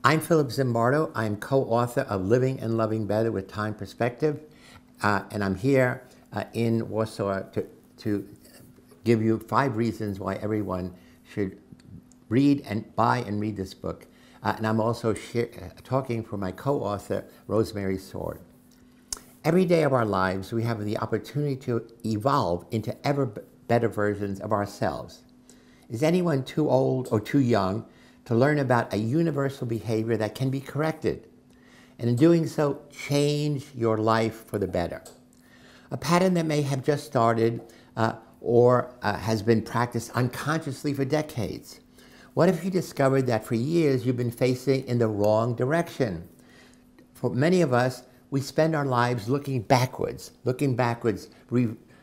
I'm Philip Zimbardo. I'm co-author of Living and Loving Better with Time Perspective, and I'm here in Warsaw to give you 5 reasons why everyone should read and buy and read this book. And I'm also talking for my co-author, Rosemary Sword. Every day of our lives, we have the opportunity to evolve into ever better versions of ourselves. Is anyone too old or too young to learn about a universal behavior that can be corrected, and in doing so, change your life for the better? A pattern that may have just started or has been practiced unconsciously for decades. What if you discovered that for years you've been facing in the wrong direction? For many of us, we spend our lives looking backwards,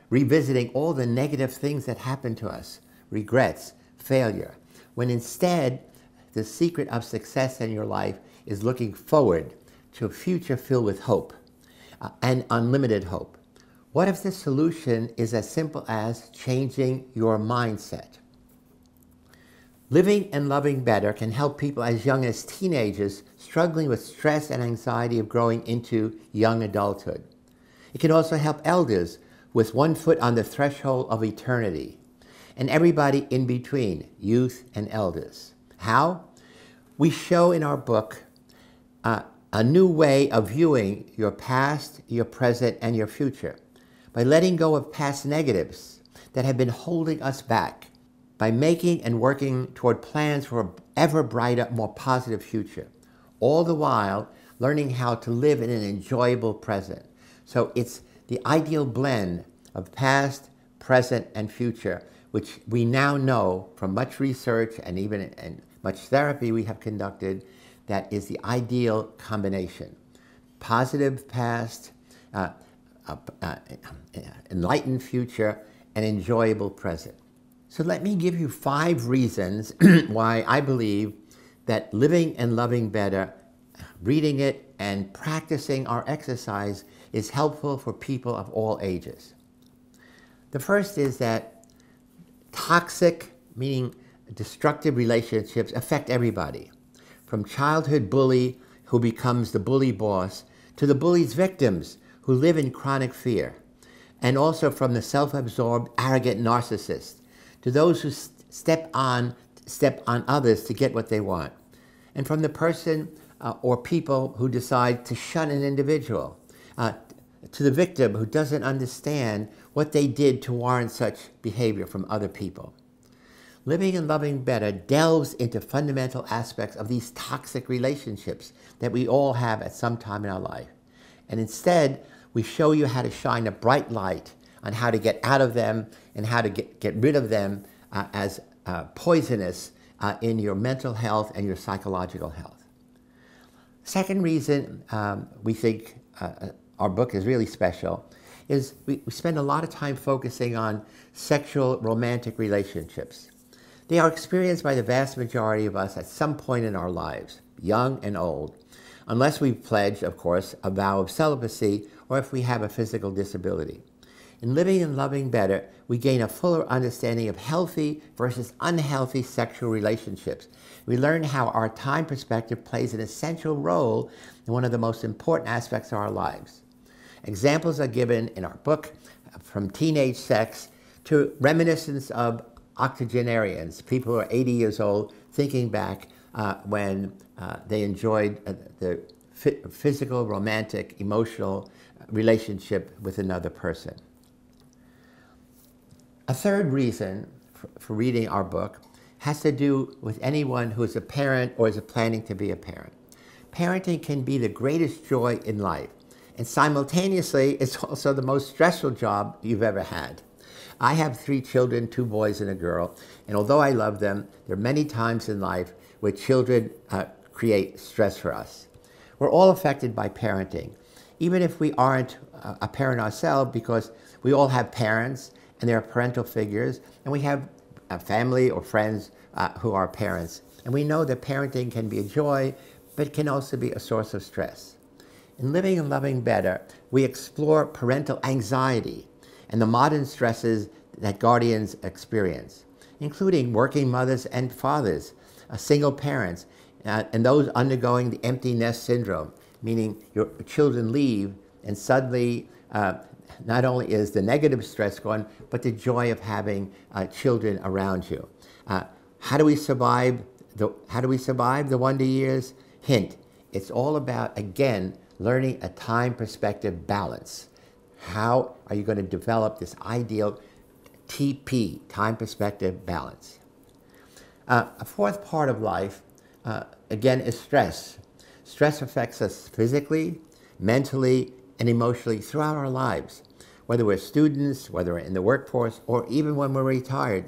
revisiting all the negative things that happened to us, regrets, failure, when instead, the secret of success in your life is looking forward to a future filled with hope and unlimited hope. What if the solution is as simple as changing your mindset? Living and Loving Better can help people as young as teenagers struggling with stress and anxiety of growing into young adulthood. It can also help elders with one foot on the threshold of eternity, and everybody in between, youth and elders. How? We show in our book a new way of viewing your past, your present, and your future by letting go of past negatives that have been holding us back, by making and working toward plans for an ever brighter, more positive future, all the while learning how to live in an enjoyable present. So it's the ideal blend of past, present, and future, which we now know from much research and even much therapy we have conducted, that is the ideal combination. Positive past, enlightened future, and enjoyable present. So let me give you 5 reasons why I believe that Living and Loving Better, reading it and practicing our exercise, is helpful for people of all ages. The first is that toxic, meaning destructive relationships, affect everybody. From childhood bully who becomes the bully boss to the bully's victims who live in chronic fear. And also from the self-absorbed, arrogant narcissist to those who step on others to get what they want. And from the person or people who decide to shun an individual, to the victim who doesn't understand what they did to warrant such behavior from other people. Living and Loving Better delves into fundamental aspects of these toxic relationships that we all have at some time in our life. And instead, we show you how to shine a bright light on how to get out of them and how to get rid of them as poisonous in your mental health and your psychological health. Second reason we think our book is really special is we spend a lot of time focusing on sexual romantic relationships. They are experienced by the vast majority of us at some point in our lives, young and old, unless we pledge, of course, a vow of celibacy or if we have a physical disability. In Living and Loving Better, we gain a fuller understanding of healthy versus unhealthy sexual relationships. We learn how our time perspective plays an essential role in one of the most important aspects of our lives. Examples are given in our book, from teenage sex to reminiscence of octogenarians, people who are 80 years old, thinking back when they enjoyed the physical, romantic, emotional relationship with another person. A third reason for reading our book has to do with anyone who is a parent or is planning to be a parent. Parenting can be the greatest joy in life, and simultaneously, it's also the most stressful job you've ever had. I have 3 children, 2 boys and a girl, and although I love them, there are many times in life where children create stress for us. We're all affected by parenting, even if we aren't a parent ourselves, because we all have parents and there are parental figures, and we have a family or friends who are parents. And we know that parenting can be a joy, but it can also be a source of stress. In Living and Loving Better, we explore parental anxiety and the modern stresses that guardians experience, including working mothers and fathers, single parents, and those undergoing the empty nest syndrome, meaning your children leave and suddenly not only is the negative stress gone, but the joy of having children around you. How do we survive the wonder years? Hint, it's all about, again, learning a time perspective balance. How are you going to develop this ideal TP, time perspective balance? A fourth part of life, again, is stress. Stress affects us physically, mentally, and emotionally throughout our lives. Whether we're students, whether we're in the workforce, or even when we're retired,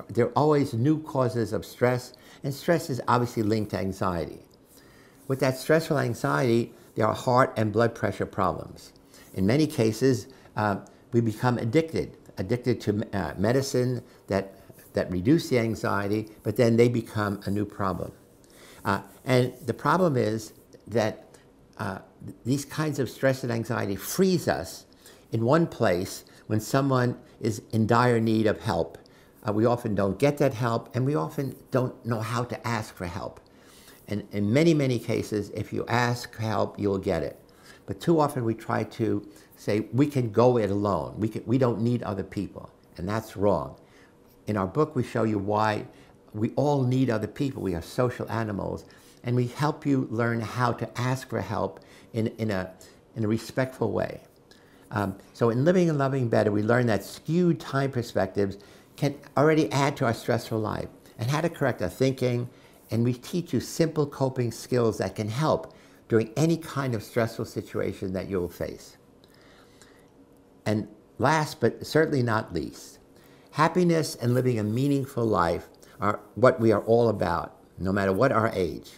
there are always new causes of stress, and stress is obviously linked to anxiety. With that stressful anxiety, there are heart and blood pressure problems. In many cases, we become addicted to medicine that reduce the anxiety, but then they become a new problem. And the problem is that these kinds of stress and anxiety freeze us in one place when someone is in dire need of help. We often don't get that help, and we often don't know how to ask for help. And in many, many cases, if you ask for help, you'll get it. But too often we try to say, we can go it alone. We don't need other people, and that's wrong. In our book, we show you why we all need other people. We are social animals, and we help you learn how to ask for help in a respectful way. So in Living and Loving Better, we learn that skewed time perspectives can already add to our stressful life, and how to correct our thinking, and we teach you simple coping skills that can help during any kind of stressful situation that you'll face. And last, but certainly not least, happiness and living a meaningful life are what we are all about, no matter what our age.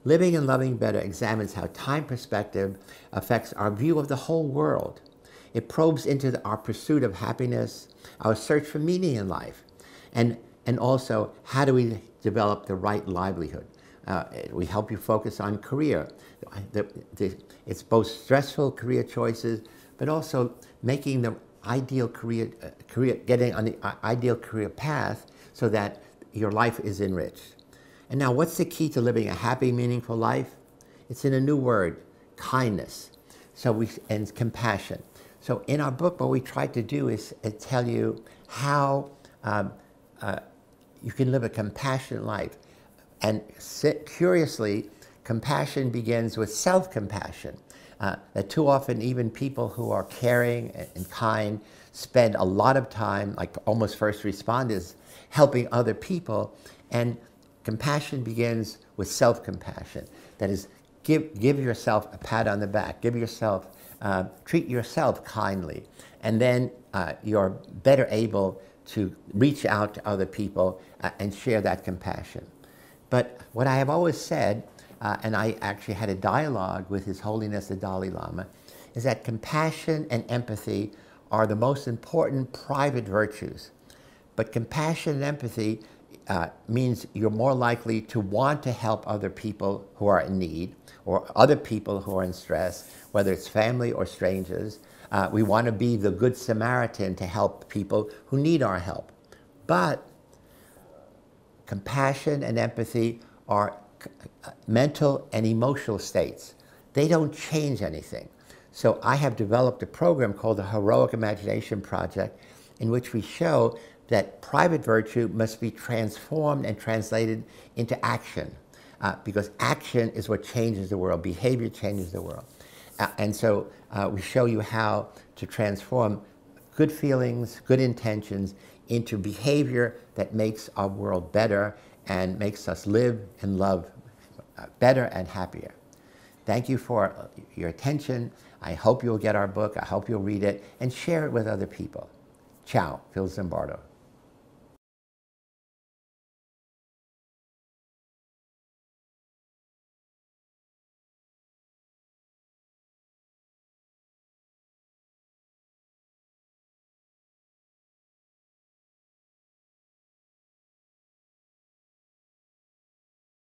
Living and Loving Better examines how time perspective affects our view of the whole world. It probes into our pursuit of happiness, our search for meaning in life, and also how do we develop the right livelihood. We help you focus on career. It's both stressful career choices, but also making the ideal getting on the ideal career path so that your life is enriched. And now, what's the key to living a happy, meaningful life? It's in a new word, kindness. And compassion. So in our book, what we try to do is tell you how you can live a compassionate life. And curiously, compassion begins with self-compassion. That too often, even people who are caring and kind spend a lot of time, like almost first responders, helping other people. And compassion begins with self-compassion. That is, give yourself a pat on the back. Treat yourself kindly. And then you're better able to reach out to other people and share that compassion. But what I have always said, and I actually had a dialogue with His Holiness the Dalai Lama, is that compassion and empathy are the most important private virtues. But compassion and empathy means you're more likely to want to help other people who are in need, or other people who are in stress, whether it's family or strangers. We want to be the good Samaritan to help people who need our help. But compassion and empathy are mental and emotional states. They don't change anything. So I have developed a program called the Heroic Imagination Project, in which we show that private virtue must be transformed and translated into action, because action is what changes the world. Behavior changes the world. And so we show you how to transform good feelings, good intentions into behavior that makes our world better and makes us live and love better and happier. Thank you for your attention. I hope you'll get our book. I hope you'll read it and share it with other people. Ciao, Phil Zimbardo.